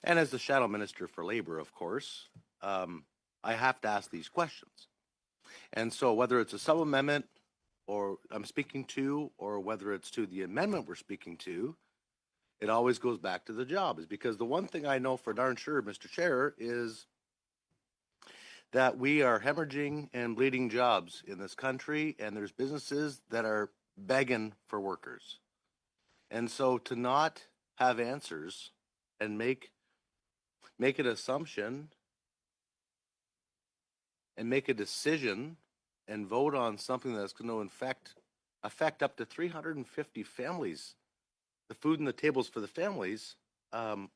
And as the shadow minister for labor, of course, I have to ask these questions. And so whether it's a sub amendment or I'm speaking to, or whether it's to the amendment we're speaking to, it always goes back to the job. Is because the one thing I know for darn sure, Mr. Chair, is that we are hemorrhaging and bleeding jobs in this country, and there's businesses that are begging for workers. And so to not have answers and make an assumption and make a decision and vote on something that's going to affect up to 350 families, the food and the tables for the families,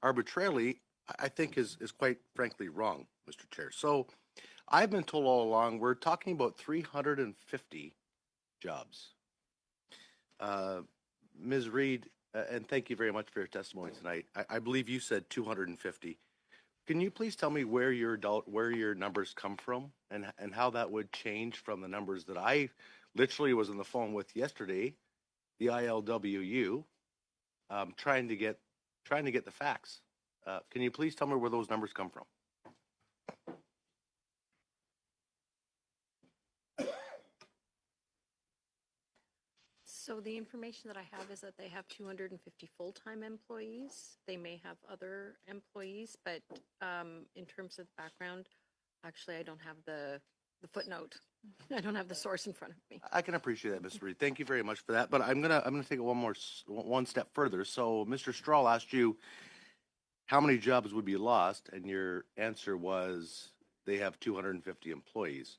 arbitrarily, I think is quite frankly wrong, Mr. Chair. So I've been told all along we're talking about 350 jobs. Ms. Reed, and thank you very much for your testimony tonight. I believe you said 250. Can you please tell me where your numbers come from and how that would change from the numbers that I literally was on the phone with yesterday, the ILWU, trying to get the facts. Can you please tell me where those numbers come from? So the information that I have is that they have 250 full-time employees. They may have other employees, but in terms of background, actually, I don't have the footnote. I don't have the source in front of me. I can appreciate that, Mr. Reed. Thank you very much for that. But I'm gonna take it one step further. So Mr. Strahl asked you how many jobs would be lost, and your answer was they have 250 employees.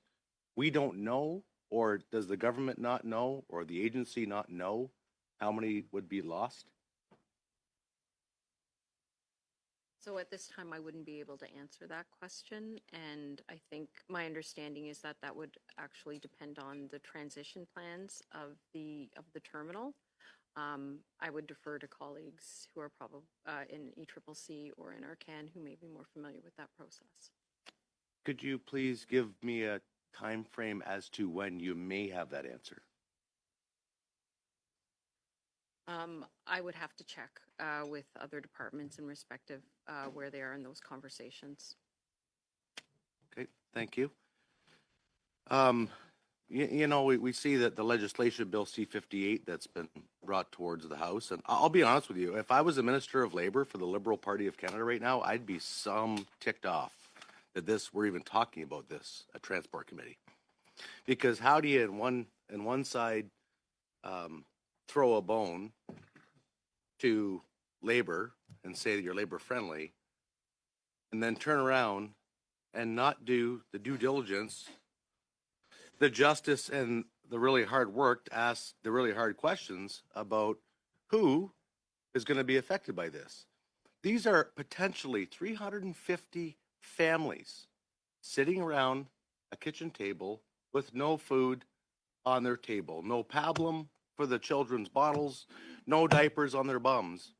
We don't know, or does the government not know, or the agency not know how many would be lost? So at this time, I wouldn't be able to answer that question. And I think my understanding is that that would actually depend on the transition plans of the terminal. I would defer to colleagues who are probably in ECCC or in Arcan who may be more familiar with that process. Could you please give me a time frame as to when you may have that answer? I would have to check with other departments in respect of where they are in those conversations. Okay, thank you. You know, we see that the legislation bill C-58 that's been brought towards the House, and I'll be honest with you, if I was a Minister of Labor for the Liberal Party of Canada right now, I'd be some ticked off that we're even talking about this at Transport Committee. Because how do you in one side throw a bone to labor and say that you're labor friendly, and then turn around and not do the due diligence, the justice, and the really hard work to ask the really hard questions about who is going to be affected by this? These are potentially 350 families sitting around a kitchen table with no food on their table, no pablum for the children's bottles, no diapers on their bums,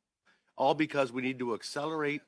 all because we need to accelerate